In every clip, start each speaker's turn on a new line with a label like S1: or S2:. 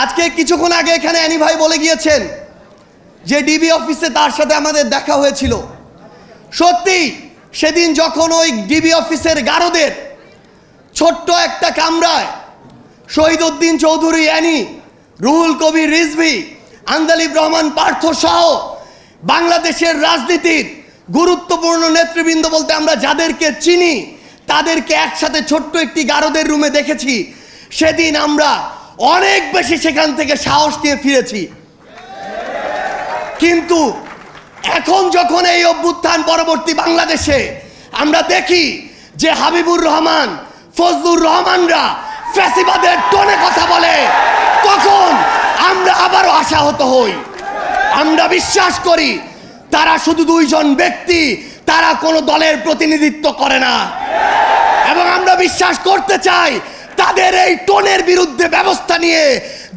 S1: আজকে কিছুক্ষণ আগে এখানে অ্যানি ভাই বলে গিয়েছেন যে ডিবি অফিসে তার সাথে আমাদের দেখা হয়েছিল। সত্যি সেদিন যখন ওই ডিবি অফিসের গারদের ছোট্ট একটা কামরায় শহীদউদ্দিন চৌধুরী অ্যানি, রুহুল কবির রিজভী, আন্দালিব রহমান পার্থ সহ বাংলাদেশের রাজনীতির গুরুত্বপূর্ণ নেতৃবৃন্দ বলতে আমরা যাদেরকে চিনি তাদেরকে একসাথে ছোট্ট একটি গারদের রুমে দেখেছি। সেদিন আমরা অনেক বেশি সেখান থেকে সাহস নিয়ে ফিরেছি। কিন্তু এখন যখন এই অভ্যুত্থান পরবর্তী বাংলাদেশে আমরা দেখি যে হাবিবুর রহমান, ফজলুর রহমানরা ফ্যাসিবাদের টোনে কথা বলে, তখন আমরা আবারও আশাহত হই। আমরা বিশ্বাস করি তারা শুধু দুইজন ব্যক্তি, তারা কোনো দলের প্রতিনিধিত্ব করে না, এবং আমরা বিশ্বাস করতে চাই তাদের এই টোনের বিরুদ্ধে ব্যবস্থা নিয়ে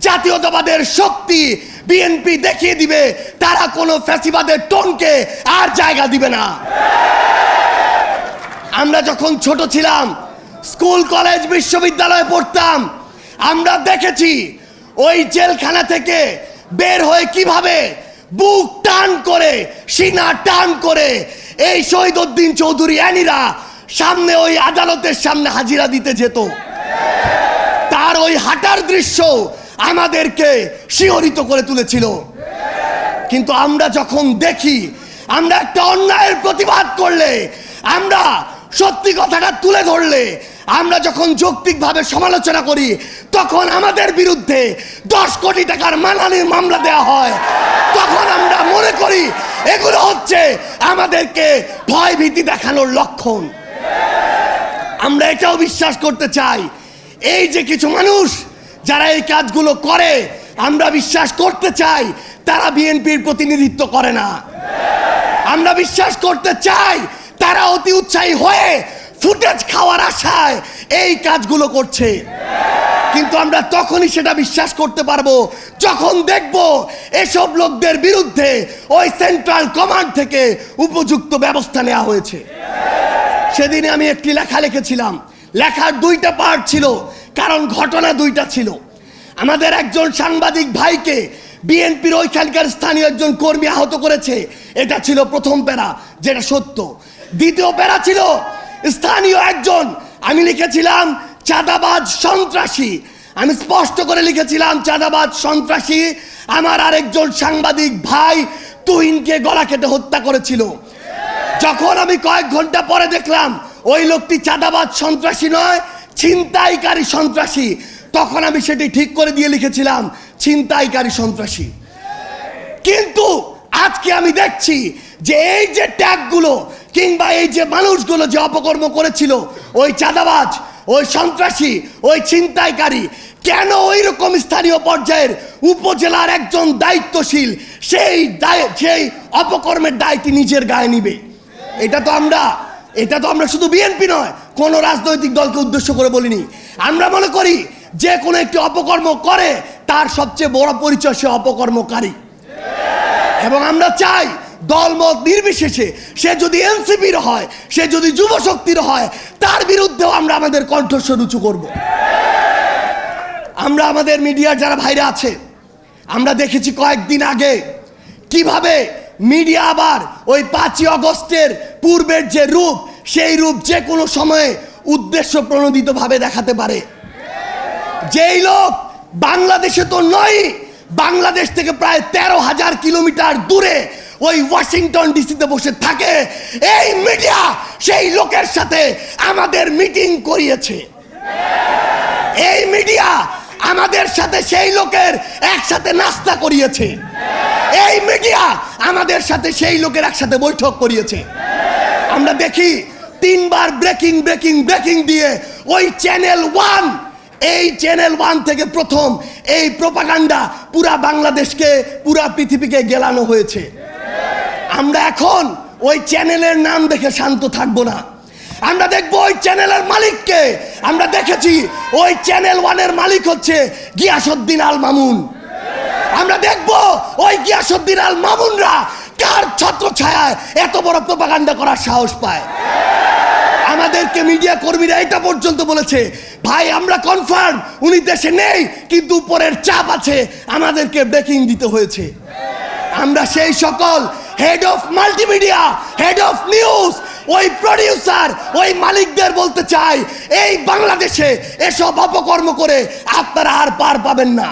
S1: জাতীয়তাবাদের শক্তি বিএনপি দেখিয়ে দিবে তারা কোনো ফ্যাসিবাদের টোনকে আর জায়গা দিবে না। আমরা যখন ছোট ছিলাম, স্কুল কলেজ বিশ্ববিদ্যালয়ে পড়তাম, আমরা দেখেছি ওই জেলখানা থেকে বের হয়ে কিভাবে বুক টান করে, সিনা টান করে এই শহীদউদ্দিন চৌধুরী অ্যানিরা সামনে ওই আদালতের সামনে হাজিরা দিতে যেত। তার ওই হাঁটার দৃশ্য আমাদেরকে শিহরিত করে তুলেছিল। কিন্তু আমরা যখন দেখি, আমরা একটা অন্যায়ের প্রতিবাদ করলে, আমরা সত্যি কথাটা তুলে ধরলে, আমরা যখন যৌক্তিকভাবে সমালোচনা করি, তখন আমাদের বিরুদ্ধে 10 কোটি টাকার মানহানির মামলা দেওয়া হয়। তখন আমরা মনে করি এগুলো হচ্ছে আমাদেরকে ভয় ভীতি দেখানোর লক্ষণ। আমরা এটাও বিশ্বাস করতে চাই এই যে কিছু মানুষ যারা এই কাজগুলো করে, আমরা বিশ্বাস করতে চাই তারা বিএনপির প্রতিনিধিত্ব করে না। আমরা বিশ্বাস করতে চাই তারা অতি উৎসাহী হয়ে ফুটেজ খাওয়ার আশায় এই কাজগুলো করছে। কিন্তু আমরা তখনই সেটা বিশ্বাস করতে পারবো যখন দেখব এসব লোকদের বিরুদ্ধে ওই সেন্ট্রাল কমান্ড থেকে উপযুক্ত ব্যবস্থা নেওয়া হয়েছে। সেদিনে আমি একটি লেখা লিখেছিলাম। লেখার 2টা পার্ট ছিল, কারণ ঘটনা 2টা ছিল। আমাদের একজন সাংবাদিক ভাইকে বিএনপির ওইখানকার স্থানীয় একজন কর্মী আহত করেছে, এটা ছিল প্রথম প্যারা, যেটা সত্য। দ্বিতীয় প্যারা ছিল স্থানীয় একজন, আমি লিখেছিলাম চাঁদাবাজ সন্ত্রাসী, আমি স্পষ্ট করে লিখেছিলাম চাঁদাবাজ সন্ত্রাসী আমার আরেকজন সাংবাদিক ভাই তুহিনকে গলা কেটে হত্যা করেছিল। যখন আমি কয়েক ঘন্টা পরে দেখলাম ওই লোকটি চাঁদাবাজ সন্ত্রাসী নয়, ছিনতাইকারী সন্ত্রাসী, তখন আমি সেটি ঠিক করে দিয়ে লিখেছিলাম ছিনতাইকারী সন্ত্রাসী। কিন্তু আজকে আমি দেখছি যে এই যে ট্যাগগুলো কিংবা এই যে মানুষগুলো যে অপকর্ম করেছিল, ওই চাঁদাবাজ, ওই সন্ত্রাসী, ওই ছিনতাইকারী, কেন ওই রকম স্থানীয় পর্যায়ের উপজেলার একজন দায়িত্বশীল সেই অপকর্মের দায়টি নিজের গায়ে নিবে? এটা তো আমরা শুধু বিএনপি নয়, কোন রাজনৈতিক দলকে উদ্দেশ্য করে বলিনি। আমরা মনে করি যে কোনো একটি অপকর্ম করে তার সবচেয়ে বড় পরিচয় সে অপকর্মকারী। এবং আমরা চাই দলমত নির্বিশেষে, সে যদি এনসিপির হয়, সে যদি যুব শক্তির হয়, তার বিরুদ্ধেও আমরা আমাদের কণ্ঠস্বর উঁচু করব। আমরা আমাদের মিডিয়ার যারা ভাইরা আছে, আমরা দেখেছি কয়েকদিন আগে কিভাবে মিডিয়া আবার ওই 5ই আগস্টের পূর্বের যে রূপ, সেই রূপ যে কোনো সময়ে উদ্দেশ্য প্রণোদিতভাবে দেখাতে পারে। যেই লোক বাংলাদেশে তো নয়, বাংলাদেশ থেকে প্রায় 13,000 কিলোমিটার দূরে ওই ওয়াশিংটন ডিসিতে বসে থাকে, এই মিডিয়া সেই লোকের সাথে আমাদের মিটিং করিয়েছে। এই মিডিয়া আমাদের সাথে সেই লোকের একসাথে নাস্তা করিয়েছে। এই মিডিয়া আমাদের সাথে সেই লোকের একসাথে বৈঠক করিয়েছে। আমরা দেখি 3 বার ব্রেকিং ব্রেকিং ব্রেকিং দিয়ে ওই চ্যানেল 1, এই চ্যানেল 1 থেকে প্রথম এই প্রোপাগান্ডা পুরা বাংলাদেশকে, পুরা পৃথিবীকে গেলানো হয়েছে। আমরা এখন ওই চ্যানেলের নাম দেখে শান্ত থাকবো না। আমরা দেখবো ওই চ্যানেলের মালিককে। আমরা দেখেছি ওই চ্যানেল 1-এর মালিক হচ্ছে গিয়াসউদ্দিন আল মামুন। আমরা দেখবো ওই গিয়াসউদ্দিন আল মামুনরা কার ছত্রছায়ায় এত বড় প্রোপাগান্ডা করার সাহস পায়। আমাদেরকে মিডিয়া কর্মীরা এটা পর্যন্ত বলেছে, ভাই আমরা কনফার্ম উনি দেশে নেই, কিন্তু উপরের চাপ আছে, আমাদেরকে ব্রেকিং দিতে হয়েছে। আমরা সেই সকল head of multimedia, head of news, ওই প্রডিউসার, ওই মালিকদের বলতে চাই, এই বাংলাদেশে এসব অপকর্ম করে আপনারা আর পার পাবেন না।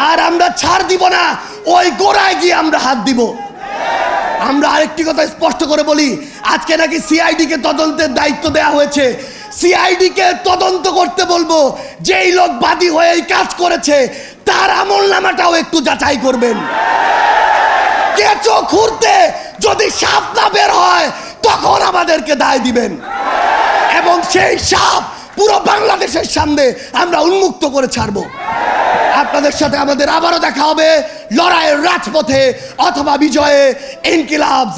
S1: আর আমরা ছাড় দিব না, ওই গোড়ায় গিয়ে আমরা হাত দিব। আমরা আরেকটি কথা স্পষ্ট করে বলি, আজকে নাকি সিআইডি কে তদন্তের দায়িত্ব দেওয়া হয়েছে। সিআইডি কে তদন্ত করতে বলবো, যেই লোক বাদী হয়ে এই কাজ করেছে তার আমলনামাটাও একটু যাচাই করবেন। কেঁচো খুঁড়তে যদি সাপ না বের হয় তখন আমাদেরকে দায় দিবেন, এবং সেই সাপ পুরো বাংলাদেশের সামনে আমরা উন্মুক্ত করে ছাড়বো। আপনাদের সাথে আমাদের আবারও দেখা হবে লড়াইয়ের রাজপথে অথবা বিজয়ে। ইনকিলাব।